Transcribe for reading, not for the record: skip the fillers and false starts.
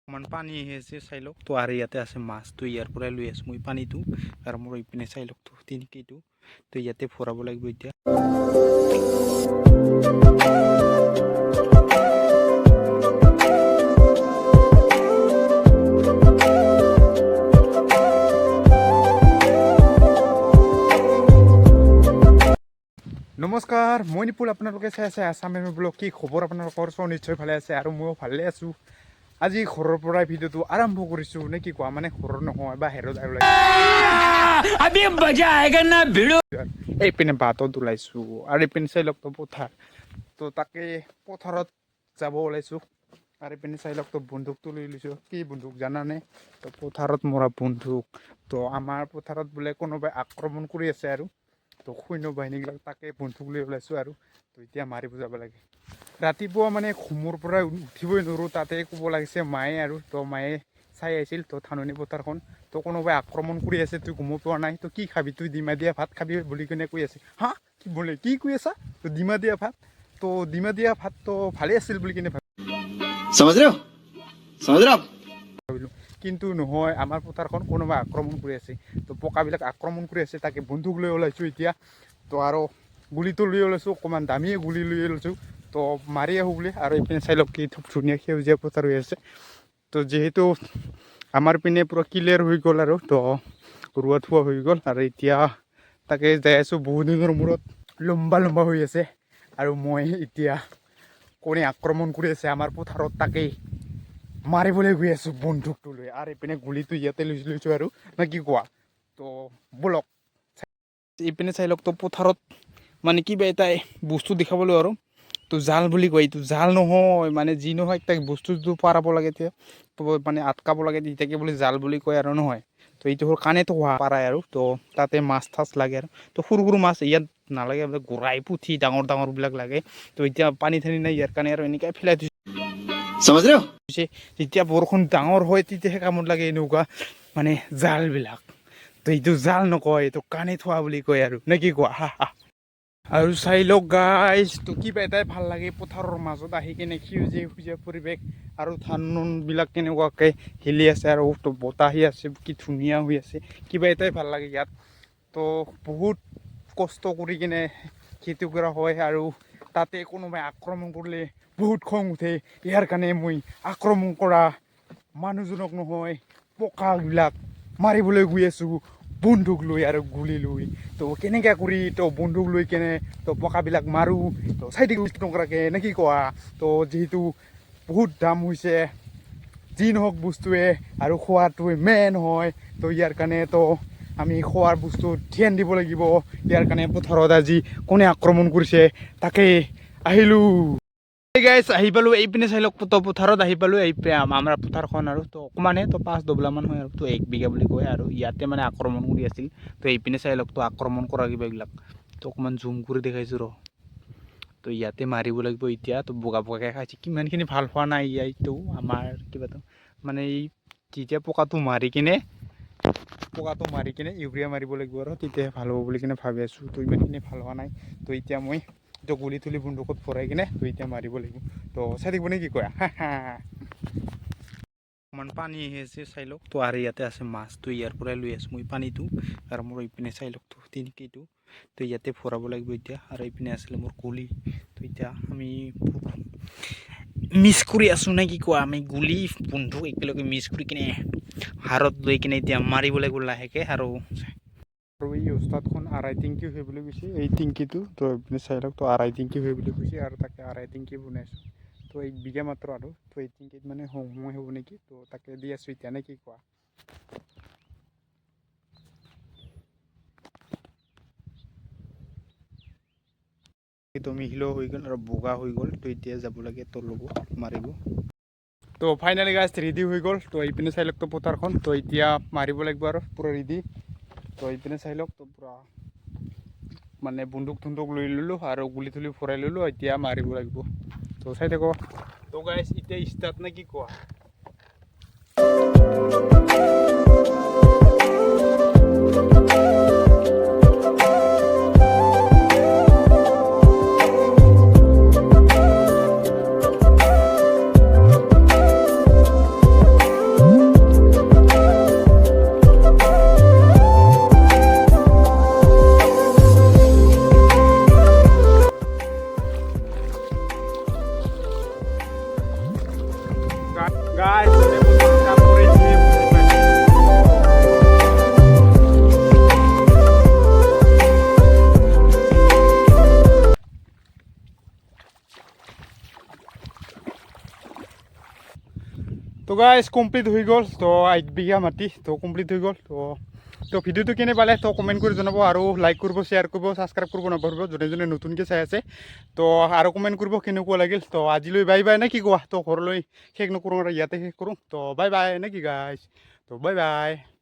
অকমান পানী আহিছে চাই লওক তো আৰু ইয়াতে আছে মাছ তো ইয়াৰ পৰাই লৈ আছো মই পানীটো আৰু মোৰ ইপিনে চাই লওক তো তিনিকেইটো তো ইয়াতে ভৰাব লাগিব এতিয়া নমস্কাৰ মই নিপুল আপোনালোকে চাই আছে আছাম ব্লগ কি খবৰ আপোনালোকৰ সব নিশ্চয় ভালে আছে আৰু ময়ো ভালে আছো আজি ঘৰৰ পৰা ভিডিঅ'টো আৰম্ভ কৰিছো নে কি কোৱা মানে ঘৰৰ নহয় বাহিৰত আৰু আবি মজা আয়েগা না ভিডিঅ' এইপিনে বাটত ওলাইছো আৰু এইপিনে চাই লওক তো পথাৰ তো তাকে পথাৰত যাব ওলাইছো আৰু এইপিনে চাই লওক তো বন্দুকটো লৈ লৈছো কি বন্দুক জানানে তো পথাৰত মৰা বন্দুক তো আমাৰ পথাৰত বোলে কোনোবাই আক্ৰমণ কৰি আছে আৰু তো সৈন্য বাহিনীবিলাক তাকে বন্দুক লৈ ওলাইছোঁ আৰু তো এতিয়া মাৰিব যাব লাগে ৰাতিপুৱা মানে ঘুমৰ পৰা উঠিবই নোৱাৰোঁ তাতে ক'ব লাগিছে মায়ে আৰু তো মায়ে চাই আহিছিল তো ধাননি পথাৰখন তো কোনোবাই আক্ৰমণ কৰি আছে তুই গম পোৱা নাই তো কি খাবি তুই ডিমা দিয়া ভাত খাবি বুলি কিনে কৈ আছে হা কি বোলে কি কৈ আছা তো ডিমা দিয়া ভাত তো ডিমা দিয়া ভাত তো ভালে আছিল বুলি কিনে ভাবিলোঁ কিন্তু নহয় আমাৰ পথাৰখন কোনোবাই আক্ৰমণ কৰি আছে তো পকাবিলাক আক্ৰমণ কৰি আছে তাকে বন্দুক লৈ ওলাইছোঁ এতিয়া তো আৰু গুলিটো লৈ ওলাইছোঁ অকণমান দামীয়ে গুলি লৈ ওলাইছোঁ তো মাৰি আহোঁ বুলি আৰু এইপিনে চাই লওক কি ধুনীয়া সেউজীয়া পথাৰ হৈ আছে তো যিহেতু আমাৰ পিনে পূৰা ক্লিয়াৰ হৈ গ'ল আৰু তো ৰোৱা থোৱা হৈ গ'ল আৰু এতিয়া তাকে যাই আছোঁ বহু দিনৰ মূৰত লম্বা লম্বা হৈ আছে আৰু মই এতিয়া কোনে আক্ৰমণ কৰি আছে আমাৰ পথাৰত তাকেই মাৰিবলৈ গৈ আছোঁ বন্দুকটো লৈ আৰু এইপিনে গুলিটো ইয়াতে লৈছোঁ আৰু না কি কোৱা তো বলক এইপিনে চাই লওক তো পথাৰত মানে কিবা এটা বস্তু দেখাবলৈ আৰু তো জাল বুলি কয় এইটো জাল নহয় মানে যি নহয় তাক বস্তুটো পাৰাব লাগে এতিয়া তো মানে আটকাব লাগে তেতিয়াকে বুলি জাল বুলি কয় আৰু নহয় তো এইটো হ'ল কাণেতো পাৰাই আৰু তো তাতে মাছ ঠাছ লাগে আৰু তো সৰু সৰু মাছ ইয়াত নালাগে গৰাই পুঠি ডাঙৰ ডাঙৰবিলাক লাগে তো এতিয়া পানী ঠানি নাই ইয়াৰ কাৰণে আৰু এনেকৈ ফেলাই থৈছে যেতিয়া বৰষুণ ডাঙৰ হয় তেতিয়াহে কামত লাগে এনেকুৱা মানে জালবিলাক তো এইটো জাল নকয় এইটো কাণে থোৱা বুলি কয় আৰু নে কি কোৱা হা হা আৰু চাই লওক গাইজ তো কিবা এটাই ভাল লাগে পথাৰৰ মাজত আহি কেনে সেউজীয়া পৰিৱেশ আৰু ধানবিলাক কেনেকুৱাকৈ হিলি আছে আৰু বতাহ আহি আছে কি ধুনীয়া হৈ আছে কিবা এটাই ভাল লাগে ইয়াত তো বহুত কষ্ট কৰি কিনে খেতি কৰা হয় আৰু তাতে কোনোবাই আক্ৰমণ কৰিলে বহুত খং উঠে ইয়াৰ কাৰণে মই আক্ৰমণ কৰা মানুহজনক নহয় পকাবিলাক মাৰিবলৈ গৈ আছোঁ বন্দুক লৈ আৰু গুলি লৈ তো কেনেকৈ কৰি তো বন্দুক লৈ কেনে তো পকাবিলাক মাৰোঁ তো চাই নকৰাকৈ নে কি কোৱা তো যিহেতু বহুত দাম হৈছে যি নহওক বস্তুৱে আৰু খোৱাটোৱে মেইন হয় তো ইয়াৰ কাৰণে তো আমি খোৱাৰ বস্তু ধ্যান দিব লাগিব ইয়াৰ কাৰণে পথাৰত আজি কোনে আক্ৰমণ কৰিছে তাকে আহিলোঁ গাইছ আহি পালোঁ এইপিনে চাই লওক তো পথাৰত আহি পালোঁ এই আমাৰ পথাৰখন আৰু তো অকণমানে তো 5 ডবলামান হয় আৰু তো 1 বিঘা বুলি কয় আৰু ইয়াতে মানে আক্ৰমণ কৰি আছিল তো এইপিনে চাই লওক তো আক্ৰমণ কৰা কিবাবিলাক তো অকণমান জুম কৰি দেখাইছোঁ ৰ তো ইয়াতে মাৰিব লাগিব এতিয়া তো বগা বগাকৈ খাইছে কিমানখিনি ভাল হোৱা নাই ইয়াতো আমাৰ কিবাটো মানে এই যেতিয়া পকাটো মাৰি কিনে ইউৰিয়া মাৰিব লাগিব আৰু তেতিয়াহে ভাল হ'ব বুলি কিনে ভাবি আছোঁ তো ইমানখিনি ভাল হোৱা নাই তো এতিয়া মই তো গুলি তুলি বন্দুকত ভৰাই কিনে তো এতিয়া মাৰিব লাগিব তো চাই থাকিব নে কি কয় অকণমান পানী আহিছে চাই লওক তো আৰু ইয়াতে আছে মাছ তো ইয়াৰ পৰাই লৈ আছোঁ মই পানীটো আৰু মোৰ ইপিনে চাই লওক তো তিনিকেইটো তো ইয়াতে ভৰাব লাগিব এতিয়া আৰু ইপিনে আছিলে মোৰ গুলি তো এতিয়া আমি মিক্স কৰি আছোঁ নে কি কোৱা আমি গুলি বন্ধু একেলগে মিক্স কৰি কিনে হাৰত লৈ কিনে এতিয়া মাৰিব লাগিব লাহেকৈ আৰু এই ওস্তাদখন আঢ়াই টিংকি হৈ বুলি কৈছে এই টিংকিটো তো এইপিনে চাই লওক তো আঢ়াই টিংকি হৈ বুলি কৈছে আৰু তাকে আঢ়াই টিংকি বনাইছোঁ তো 1 বিঘা মাত্ৰ আৰু তো এই টিংকিত মানে সময় হ'ব নেকি তো তাকে দি আছোঁ এতিয়া নে কি কোৱা তো মিহিলো হৈ গ'ল আৰু বগা হৈ গ'ল তো এতিয়া যাব লাগে তোৰ লগত মাৰিব তো ফাইনেলি গাছ ৰেডি হৈ গ'ল তো এইপিনে চাই লওক তো পথাৰখন তো এতিয়া মাৰিব লাগিব আৰু পূৰা ৰেডি তো এইপিনে চাই লওক তো পূৰা মানে বন্দুক লৈ ল'লোঁ আৰু গুলি তুলি ভৰাই ল'লোঁ এতিয়া মাৰিব লাগিব তো চাই থাকো তো গাইছ এতিয়া ষ্টাৰ্ট নে কি কোৱা গাইস কাম করেছি তো গাইস কমপ্লিট হৈ গ'ল তো 1 বিঘা মাটি তো কমপ্লিট হৈ গ'ল তো ভিডিওটো কেনে পালে তো কমেণ্ট কৰি জনাব আৰু লাইক কৰিব শ্বেয়াৰ কৰিব ছাবস্ক্ৰাইব কৰিব নাপাহৰিব যোনে যোনে নতুনকৈ চাই আছে তো আৰু কমেণ্ট কৰিব কেনেকুৱা লাগিল তো আজিলৈ বাই বাই নে কি কোৱা তো ঘৰলৈ শেষ নকৰোঁ আৰু ইয়াতে শেষ কৰোঁ তো বাই বাই নে কি গাইছ তো বাই বাই